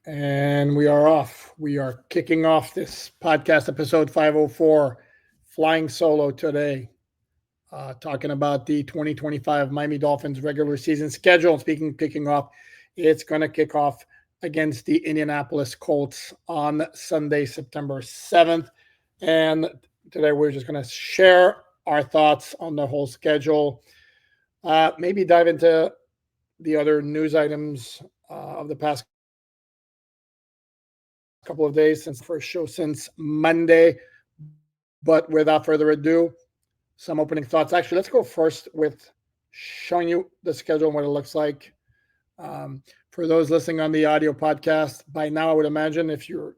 And we are off. We are kicking off this podcast episode 504, flying solo today, talking about the 2025 Miami Dolphins regular season schedule. Speaking of kicking off, it's going to kick off against the Indianapolis Colts on Sunday, September 7th. And today we're just going to share our thoughts on the whole schedule, maybe dive into the other news items of the past couple of days since the first show since Monday. But without further ado, some opening thoughts. Actually, let's go first with showing you the schedule and what it looks like. For those listening on the audio podcast, by now I would imagine if you're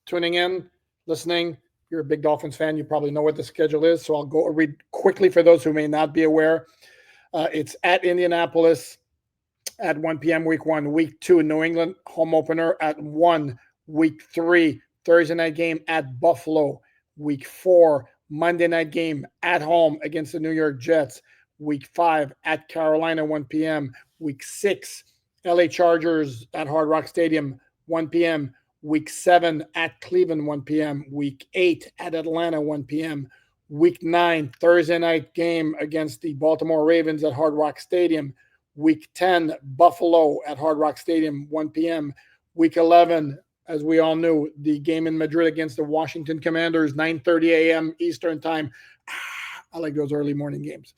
tuning in, listening, you're a big Dolphins fan, you probably know what the schedule is. So I'll go read quickly for those who may not be aware. It's at Indianapolis at 1 p.m. week 1. Week 2, New England home opener at 1. Week 3, Thursday night game at Buffalo. Week 4, Monday night game at home against the New York Jets. Week 5, at Carolina, 1 p.m. Week 6, LA Chargers at Hard Rock Stadium, 1 p.m. Week 7, at Cleveland, 1 p.m. Week 8, at Atlanta, 1 p.m. Week 9, Thursday night game against the Baltimore Ravens at Hard Rock Stadium. Week 10, Buffalo at Hard Rock Stadium, 1 p.m. Week 11, as we all knew, the game in Madrid against the Washington Commanders, 9:30 a.m. Eastern time. I like those early morning games.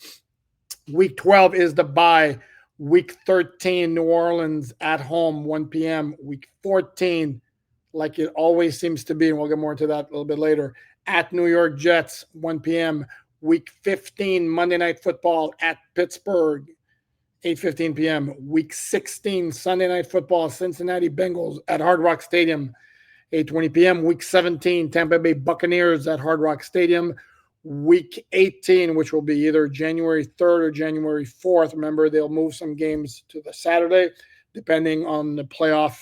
Week 12 is the bye. Week 13, New Orleans at home, 1 p.m. Week 14, like it always seems to be, and we'll get more into that a little bit later, at New York Jets, 1 p.m. Week 15, Monday Night Football at Pittsburgh, 8:15 p.m. Week 16, Sunday Night Football, Cincinnati Bengals at Hard Rock Stadium, 8:20 p.m. Week 17, Tampa Bay Buccaneers at Hard Rock Stadium. Week 18, which will be either January 3rd or January 4th. Remember, they'll move some games to the Saturday, depending on the playoff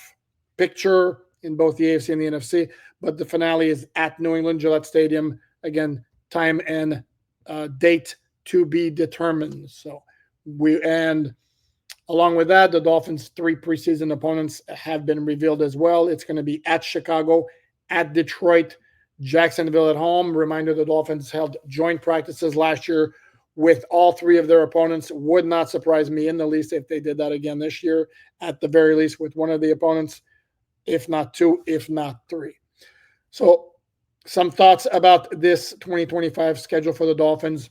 picture in both the AFC and the NFC. But the finale is at New England Gillette Stadium. Again, time and date to be determined. So and along with that, the Dolphins' 3 preseason opponents have been revealed as well. It's going to be at Chicago, at Detroit, Jacksonville at home. Reminder, the Dolphins held joint practices last year with all 3 of their opponents. Would not surprise me in the least if they did that again this year, at the very least with one of the opponents, if not 2, if not 3. So some thoughts about this 2025 schedule for the Dolphins.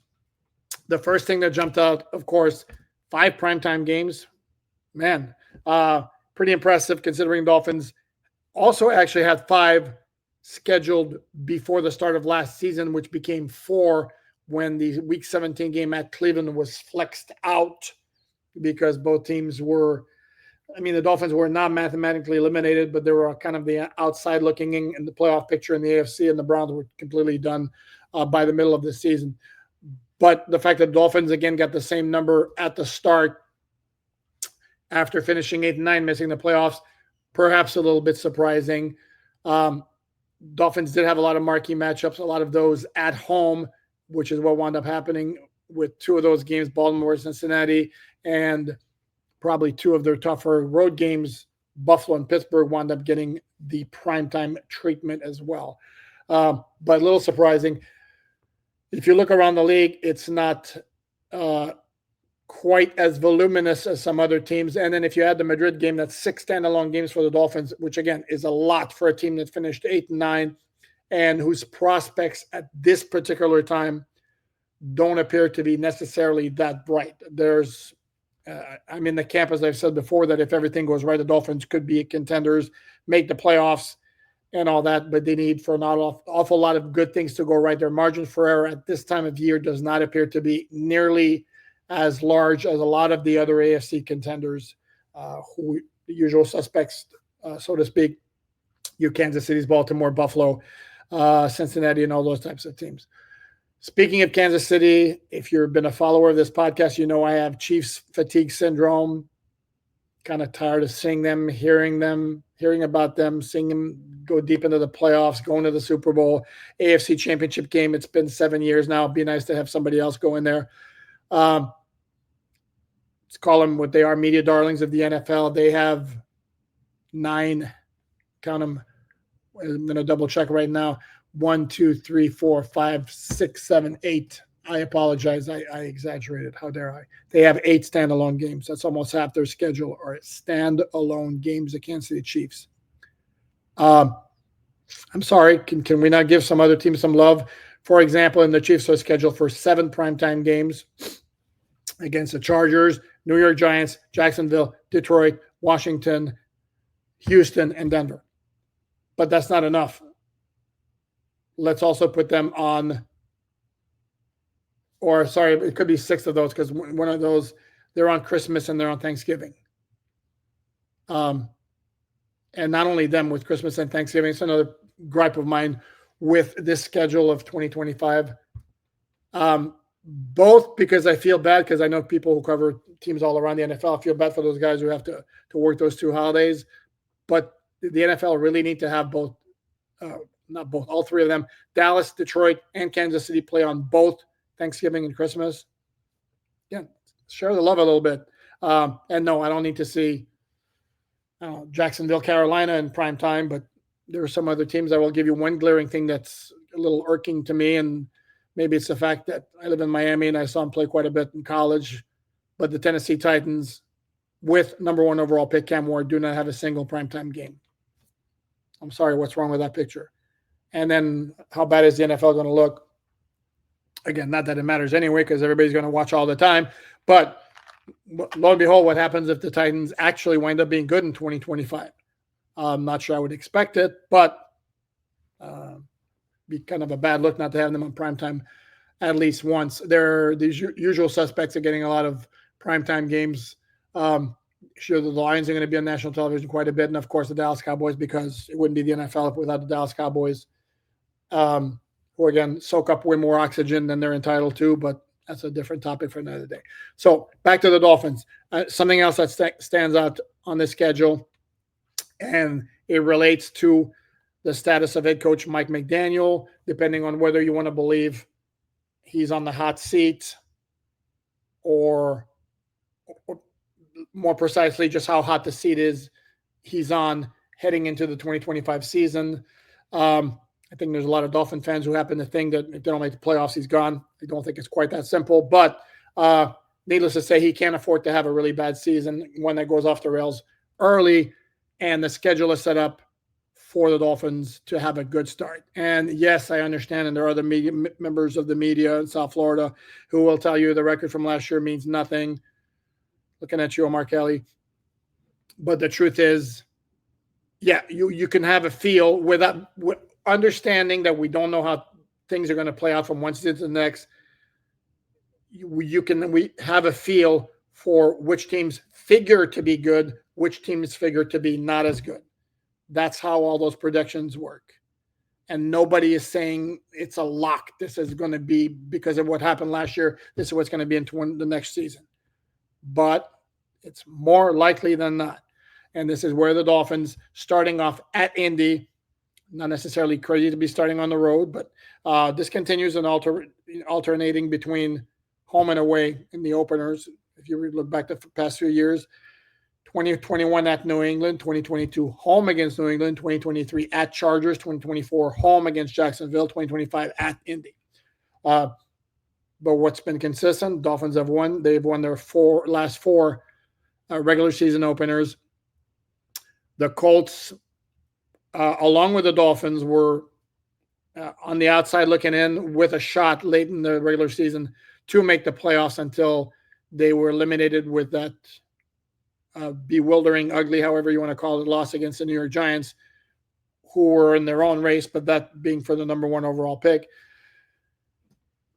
The first thing that jumped out, of course, 5 primetime games. Man, pretty impressive considering Dolphins also actually had 5 scheduled before the start of last season, which became 4 when the Week 17 game at Cleveland was flexed out because both teams were, the Dolphins were not mathematically eliminated, but they were kind of the outside looking in the playoff picture in the AFC, and the Browns were completely done by the middle of the season. But the fact that Dolphins, again, got the same number at the start after finishing 8-9, missing the playoffs, perhaps a little bit surprising. Dolphins did have a lot of marquee matchups, a lot of those at home, which is what wound up happening with 2 of those games, Baltimore, Cincinnati, and probably 2 of their tougher road games, Buffalo and Pittsburgh, wound up getting the primetime treatment as well. But a little surprising. If you look around the league, it's not quite as voluminous as some other teams. And then if you add the Madrid game, that's 6 standalone games for the Dolphins, which again is a lot for a team that finished 8-9 and whose prospects at this particular time don't appear to be necessarily that bright. I'm in the camp, as I've said before, that if everything goes right, the Dolphins could be contenders, make the playoffs, and all that, but they need for an awful lot of good things to go right. Their margin for error at this time of year does not appear to be nearly as large as a lot of the other AFC contenders, who the usual suspects, so to speak, your Kansas City's, Baltimore, Buffalo, Cincinnati, and all those types of teams. Speaking of Kansas City, if you've been a follower of this podcast, you know I have Chiefs fatigue syndrome. Kind of tired of seeing them, hearing about them, seeing them go deep into the playoffs, going to the Super Bowl, AFC Championship game. It's been 7 years now. It'd be nice to have somebody else go in there. Let's call them what they are, media darlings of the NFL. They have 9 count them. I'm going to double check right now. 1, 2, 3, 4, 5, 6, 7, 8. I apologize. I exaggerated. How dare I? They have 8 standalone games. That's almost half their schedule are standalone games. The Kansas City Chiefs. I'm sorry. Can we not give some other teams some love? For example, in the Chiefs are scheduled for 7 primetime games against the Chargers, New York Giants, Jacksonville, Detroit, Washington, Houston, and Denver. But that's not enough. Let's also put them on, or sorry, it could be 6 of those because one of those, they're on Christmas and they're on Thanksgiving. And not only them with Christmas and Thanksgiving, it's another gripe of mine with this schedule of 2025. Both because I feel bad because I know people who cover teams all around the NFL. I feel bad for those guys who have to work those 2 holidays. But the NFL really need to have both, not both, all 3 of them. Dallas, Detroit, and Kansas City play on both Thanksgiving and Christmas. Yeah, share the love a little bit. And no, I don't need to see Jacksonville, Carolina in prime time, but there are some other teams. I will give you one glaring thing that's a little irking to me, and maybe it's the fact that I live in Miami and I saw them play quite a bit in college, but the Tennessee Titans with number 1 overall pick Cam Ward do not have a single primetime game. I'm sorry, what's wrong with that picture? And then how bad is the NFL going to look? Again, not that it matters anyway because everybody's going to watch all the time. But lo and behold, what happens if the Titans actually wind up being good in 2025? I'm not sure I would expect it, but be kind of a bad look not to have them on primetime at least once. They're these usual suspects are getting a lot of primetime games. Sure, the Lions are going to be on national television quite a bit, and of course the Dallas Cowboys, because it wouldn't be the NFL without the Dallas Cowboys, who again soak up way more oxygen than they're entitled to, but that's a different topic for another day. So back to the Dolphins. Something else that stands out on the schedule, and it relates to the status of head coach Mike McDaniel, depending on whether you want to believe he's on the hot seat or more precisely just how hot the seat is he's on heading into the 2025 season. I think there's a lot of Dolphin fans who happen to think that if they don't make the playoffs, he's gone. I don't think it's quite that simple, but needless to say, he can't afford to have a really bad season, one that goes off the rails early, and the schedule is set up for the Dolphins to have a good start. And yes, I understand, and there are other members of the media in South Florida who will tell you the record from last year means nothing. Looking at you, Omar Kelly. But the truth is, yeah, you can have a feel without understanding that we don't know how things are going to play out from one season to the next. We have a feel for which teams figure to be good, which teams figure to be not as good. That's how all those predictions work. And nobody is saying it's a lock. This is going to be because of what happened last year. This is what's going to be in the next season. But it's more likely than not. And this is where the Dolphins, starting off at Indy, not necessarily crazy to be starting on the road, but this continues an alternating between home and away in the openers. If you look back the past few years, 2021 at New England, 2022 home against New England, 2023 at Chargers, 2024 home against Jacksonville, 2025 at Indy. But what's been consistent, Dolphins have won. They've won their last four regular season openers. The Colts, along with the Dolphins, were on the outside looking in with a shot late in the regular season to make the playoffs until they were eliminated with that bewildering, ugly, however you want to call it, loss against the New York Giants, who were in their own race, but that being for the number 1 overall pick.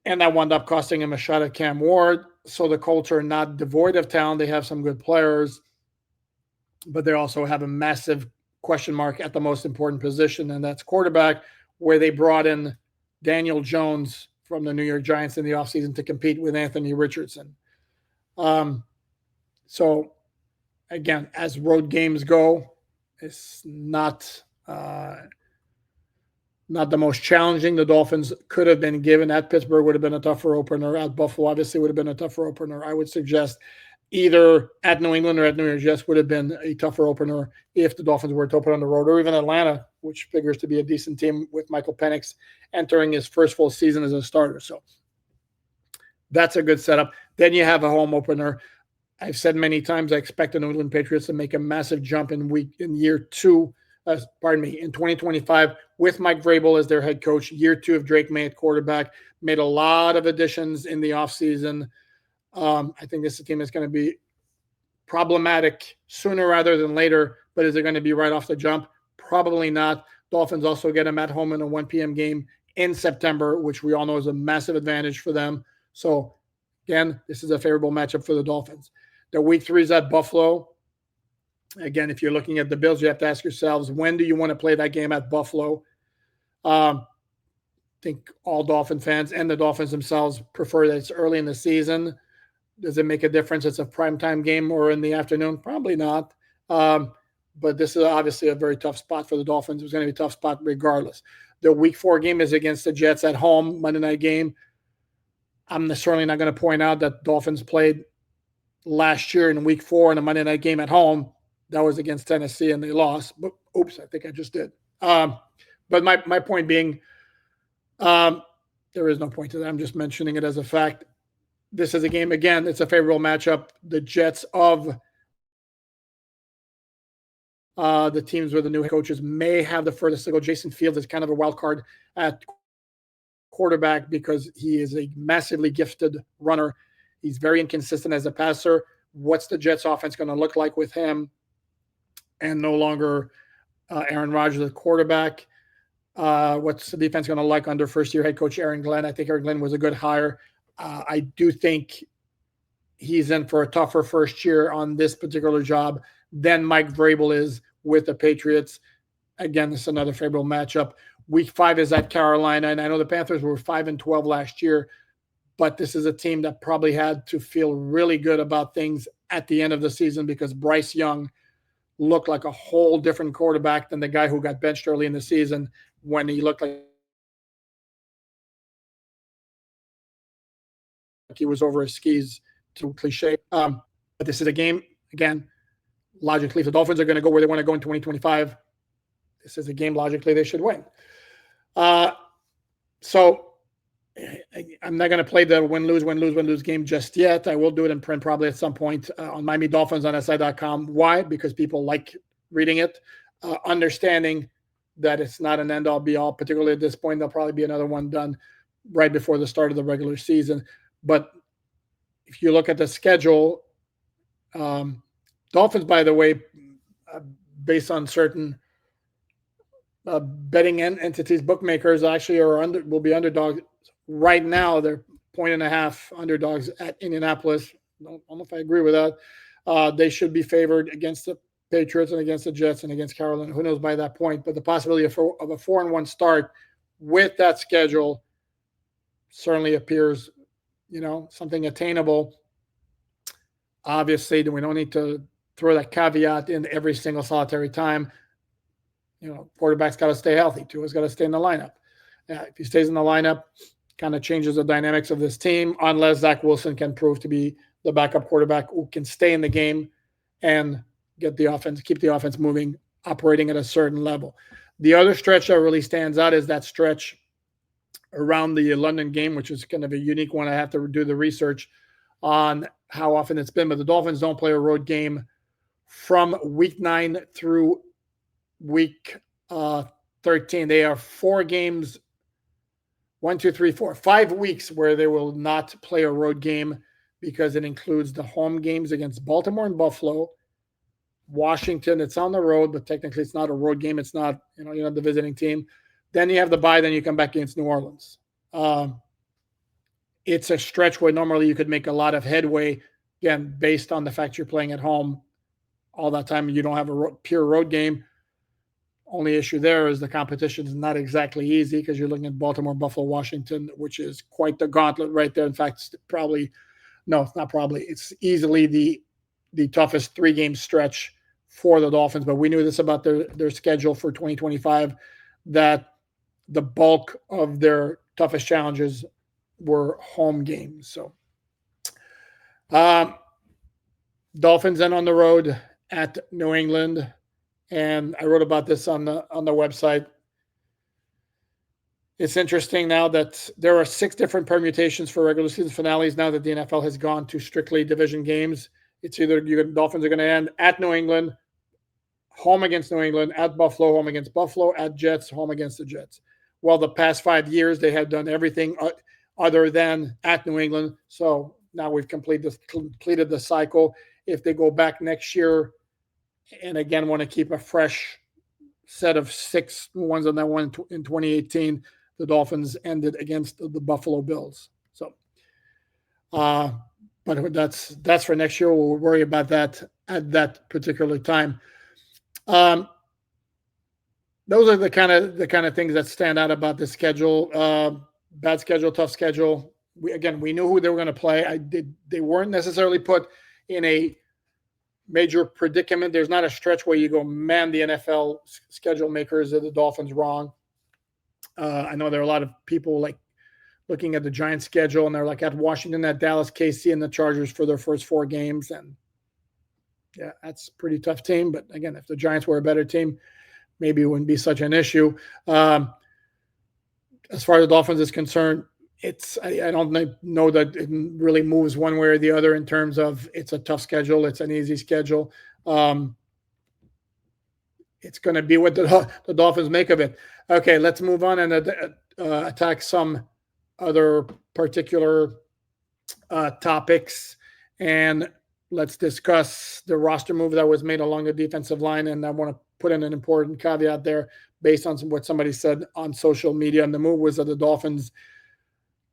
And that wound up costing him a shot at Cam Ward. So the Colts are not devoid of talent. They have some good players, but they also have a massive question mark at the most important position, and that's quarterback, where they brought in Daniel Jones from the New York Giants in the offseason to compete with Anthony Richardson. So, again, as road games go, it's not the most challenging. The Dolphins could have been given. At Pittsburgh would have been a tougher opener. At Buffalo, obviously, would have been a tougher opener. I would suggest either at New England or at New York Jets would have been a tougher opener if the Dolphins were to open on the road, or even Atlanta, which figures to be a decent team with Michael Penix entering his first full season as a starter. So that's a good setup. Then you have a home opener. I've said many times I expect the New England Patriots to make a massive jump in year two, in 2025 with Mike Vrabel as their head coach. Year two of Drake May at quarterback. Made a lot of additions in the offseason. I think this is a team that's going to be problematic sooner rather than later, but is it going to be right off the jump? Probably not. Dolphins also get them at home in a 1 p.m. game in September, which we all know is a massive advantage for them. So, again, this is a favorable matchup for the Dolphins. The week 3 is at Buffalo. Again, if you're looking at the Bills, you have to ask yourselves, when do you want to play that game at Buffalo? I think all Dolphin fans and the Dolphins themselves prefer that it's early in the season. Does it make a difference? It's a primetime game or in the afternoon? Probably not. But this is obviously a very tough spot for the Dolphins. It's going to be a tough spot regardless. The week 4 game is against the Jets at home, Monday night game. I'm certainly not going to point out that Dolphins played last year in week 4 in a Monday night game at home. That was against Tennessee and they lost. But oops, I think I just did. But my point being, there is no point to that. I'm just mentioning it as a fact. This is a game, again, it's a favorable matchup. The Jets of the teams with the new coaches may have the furthest to go. Jason Fields is kind of a wild card at quarterback because he is a massively gifted runner. He's very inconsistent as a passer. What's the Jets offense going to look like with him and no longer Aaron Rodgers at quarterback? What's the defense going to like under first-year head coach Aaron Glenn? I think Aaron Glenn was a good hire. I do think he's in for a tougher first year on this particular job than Mike Vrabel is with the Patriots. Again, this is another favorable matchup. Week 5 is at Carolina, and I know the Panthers were 5-12 last year, but this is a team that probably had to feel really good about things at the end of the season because Bryce Young looked like a whole different quarterback than the guy who got benched early in the season when he looked like he was over his skis, too cliche. But this is a game, again, logically, if the Dolphins are going to go where they want to go in 2025, this is a game logically they should win. So I'm not going to play the win-lose game just yet. I will do it in print probably at some point on Miami Dolphins on SI.com. Why? Because people like reading it, understanding that it's not an end-all, be-all, particularly at this point. There'll probably be another one done right before the start of the regular season. But if you look at the schedule, Dolphins, by the way, based on certain betting entities, bookmakers actually will be underdogs. Right now, they're 1.5 underdogs at Indianapolis. I don't know if I agree with that. They should be favored against the Patriots and against the Jets and against Carolina. Who knows by that point? But the possibility of a 4-1 start with that schedule certainly appears, something attainable. Obviously, we don't need to throw that caveat in every single solitary time. Quarterback's got to stay healthy. Tua's got to stay in the lineup. If he stays in the lineup, kind of changes the dynamics of this team, unless Zach Wilson can prove to be the backup quarterback who can stay in the game and keep the offense moving, operating at a certain level. The other stretch that really stands out is that stretch around the London game, which is kind of a unique one. I have to do the research on how often it's been, but the Dolphins don't play a road game from week 9 through week 13. They are 4 games, 5 weeks where they will not play a road game because it includes the home games against Baltimore and Buffalo, Washington. It's on the road, but technically it's not a road game. It's not, you're not the visiting team. Then you have the bye, then you come back against New Orleans. It's a stretch where normally you could make a lot of headway, again, based on the fact you're playing at home all that time and you don't have a pure road game. Only issue there is the competition is not exactly easy because you're looking at Baltimore, Buffalo, Washington, which is quite the gauntlet right there. In fact, it's easily the toughest 3-game stretch for the Dolphins. But we knew this about their schedule for 2025, that the bulk of their toughest challenges were home games. So Dolphins then on the road at New England, and I wrote about this on the website. It's interesting now that there are 6 different permutations for regular season finales now that the NFL has gone to strictly division games. It's either Dolphins are going to end at New England, home against New England, at Buffalo, home against Buffalo, at Jets, home against the Jets. Well, the past 5 years, they have done everything other than at New England. So now we've completed the cycle. If they go back next year and again want to keep a fresh set of 6 ones on that one in 2018, the Dolphins ended against the Buffalo Bills. So, but that's for next year. We'll worry about that at that particular time. Those are the kind of things that stand out about the schedule. Bad schedule, tough schedule. We knew who they were going to play. They weren't necessarily put in a major predicament. There's not a stretch where you go, man, the NFL schedule makers are the Dolphins wrong. I know there are a lot of people like looking at the Giants schedule and they're like at Washington, at Dallas, KC, and the Chargers for their first 4 games. And yeah, that's a pretty tough team. But again, if the Giants were a better team, maybe it wouldn't be such an issue. As far as the Dolphins is concerned, I don't know that it really moves one way or the other in terms of it's a tough schedule, it's an easy schedule. It's going to be what the Dolphins make of it. Okay, let's move on and attack some other particular topics, and let's discuss the roster move that was made along the defensive line. And I want to put in an important caveat there based on what somebody said on social media. And the move was that the Dolphins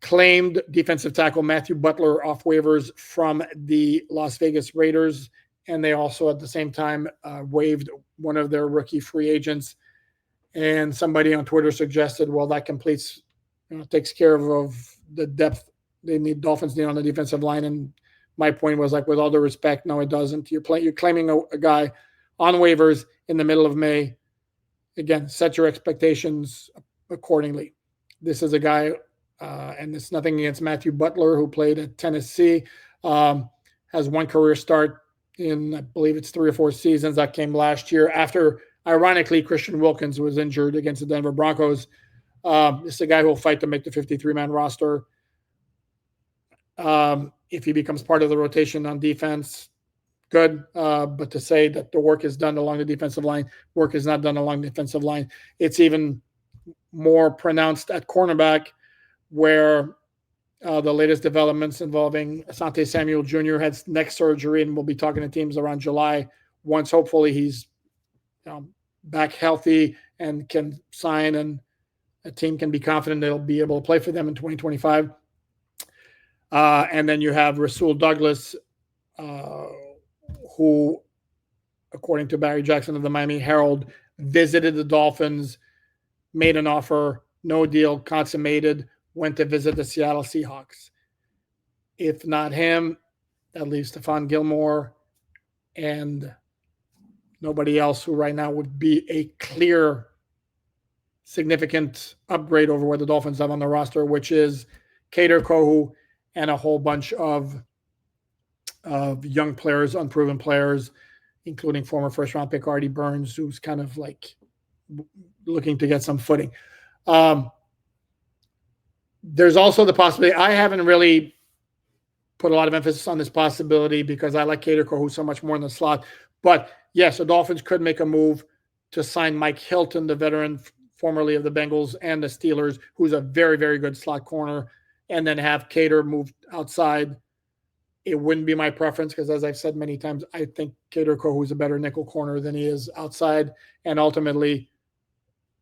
claimed defensive tackle Matthew Butler off waivers from the Las Vegas Raiders. And they also at the same time waived one of their rookie free agents. And somebody on Twitter suggested, well, that takes care of the depth Dolphins need on the defensive line. And my point was, like, with all due respect, no, it doesn't. You're claiming a guy on waivers in the middle of May. Again, set your expectations accordingly. This is a guy, and it's nothing against Matthew Butler, who played at Tennessee, has one career start in, I believe it's 3 or 4 seasons. That came last year after, ironically, Christian Wilkins was injured against the Denver Broncos. This is a guy who will fight to make the 53-man roster. If he becomes part of the rotation on defense, good. But to say that the work is done along the defensive line, work is not done along the defensive line. It's even more pronounced at cornerback, where the latest developments involving Asante Samuel Jr. had neck surgery, and we'll be talking to teams around July once hopefully he's back healthy and can sign, and a team can be confident they'll be able to play for them in 2025. And then you have Rasul Douglas, who, according to Barry Jackson of the Miami Herald, visited the Dolphins, made an offer, no deal consummated, went to visit the Seattle Seahawks. If not him, that leaves Stephon Gilmore and nobody else who right now would be a clear, significant upgrade over what the Dolphins have on the roster, which is Kader Kohou and a whole bunch of young players, unproven players, including former first-round pick Artie Burns, who's kind of like looking to get some footing. There's also the possibility, I haven't really put a lot of emphasis on this possibility because I like Kader Kohou so much more in the slot. But yes, the Dolphins could make a move to sign Mike Hilton, the veteran formerly of the Bengals and the Steelers, who's a very, very good slot corner, and then have Kader moved outside. It wouldn't be my preference because, as I've said many times, I think Kader Kohou is a better nickel corner than he is outside. And ultimately,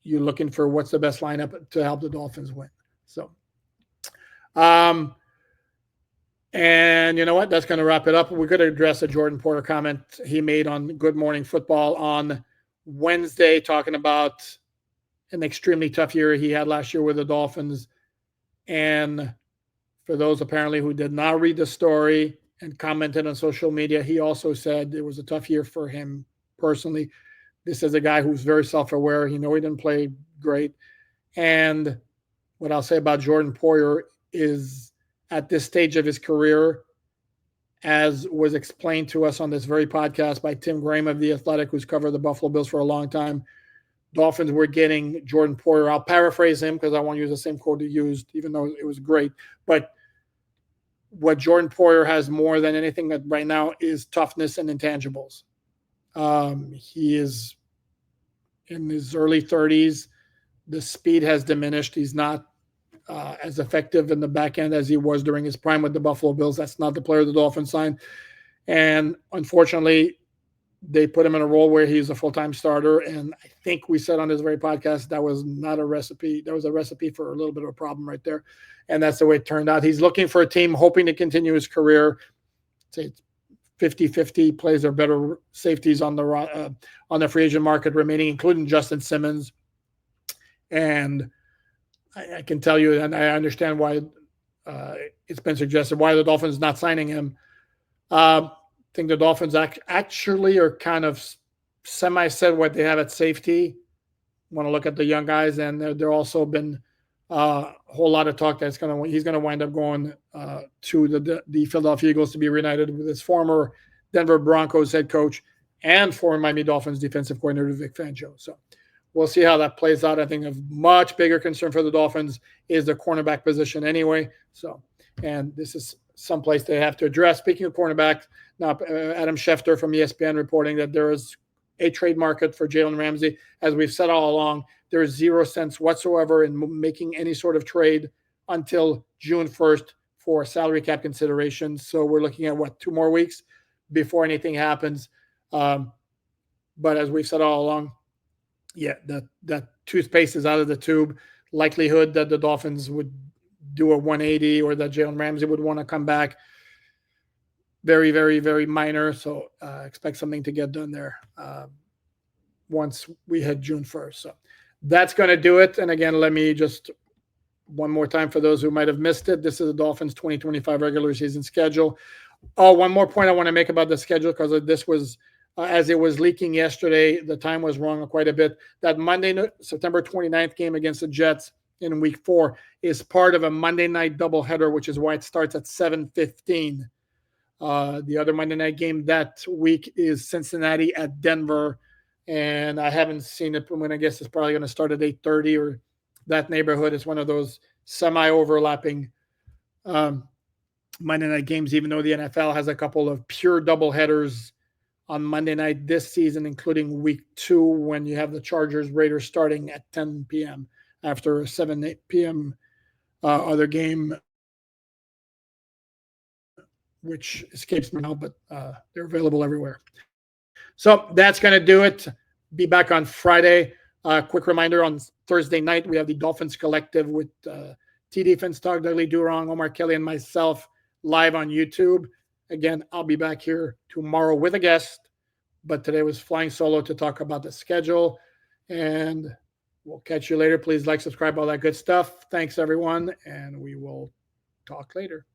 you're looking for what's the best lineup to help the Dolphins win. So, and you know what? That's going to wrap it up. We could address a Jordan Porter comment he made on Good Morning Football on Wednesday, talking about an extremely tough year he had last year with the Dolphins. And for those apparently who did not read the story and commented on social media, he also said it was a tough year for him personally. This is a guy who's very self-aware. He knows he didn't play great. And what I'll say about Jordan Poyer is, at this stage of his career, as was explained to us on this very podcast by Tim Graham of The Athletic, who's covered the Buffalo Bills for a long time, Dolphins were getting Jordan Poyer. I'll paraphrase him because I won't use the same quote he used, even though it was great. But what Jordan Poyer has more than anything right now is toughness and intangibles. He is in his early 30s. The speed has diminished. He's not as effective in the back end as he was during his prime with the Buffalo Bills. That's not the player the Dolphins signed. And unfortunately, they put him in a role where he's a full-time starter. And I think we said on this very podcast, that was not a recipe. That was a recipe for a little bit of a problem right there. And that's the way it turned out. He's looking for a team hoping to continue his career. Say 50-50, plays their better safeties on the free agent market remaining, including Justin Simmons. And I can tell you, and I understand why it's been suggested, why the Dolphins not signing him. I think the Dolphins actually are kind of semi-said what they have at safety. Want to look at the young guys, and there also been a whole lot of talk that he's going to wind up going to the Philadelphia Eagles to be reunited with his former Denver Broncos head coach and former Miami Dolphins defensive coordinator Vic Fangio. So we'll see how that plays out. I think a much bigger concern for the Dolphins is the cornerback position anyway. So, and this is someplace they have to address. Speaking of cornerbacks, now Adam Schefter from ESPN reporting that there is a trade market for Jalen Ramsey. As we've said all along, there is 0 cents whatsoever in making any sort of trade until June 1st for salary cap considerations. So we're looking at 2 more weeks before anything happens. But as we've said all along, yeah, that toothpaste is out of the tube. Likelihood that the Dolphins would do a 180 or that Jalen Ramsey would want to come back, very, very, very minor. So expect something to get done there once we hit June 1st. So that's going to do it. And again, let me just one more time for those who might have missed it. This is the Dolphins 2025 regular season schedule. Oh, one more point I want to make about the schedule, because this was, as it was leaking yesterday, the time was wrong quite a bit. That Monday, September 29th game against the Jets in week 4 is part of a Monday night doubleheader, which is why it starts at 7:15. The other Monday night game that week is Cincinnati at Denver, and I haven't seen it, but I guess it's probably going to start at 8:30 or that neighborhood. It's one of those semi-overlapping Monday night games, even though the NFL has a couple of pure doubleheaders on Monday night this season, including week 2, when you have the Chargers Raiders starting at 10 p.m. after a 7-8 p.m. Other game, which escapes me now, but they're available everywhere. So that's going to do it. Be back on Friday. Quick reminder, on Thursday night, we have the Dolphins Collective with T-Defense Talk, Dudley Durong, Omar Kelly, and myself live on YouTube. Again, I'll be back here tomorrow with a guest, but today was flying solo to talk about the schedule, and we'll catch you later. Please like, subscribe, all that good stuff. Thanks, everyone, and we will talk later.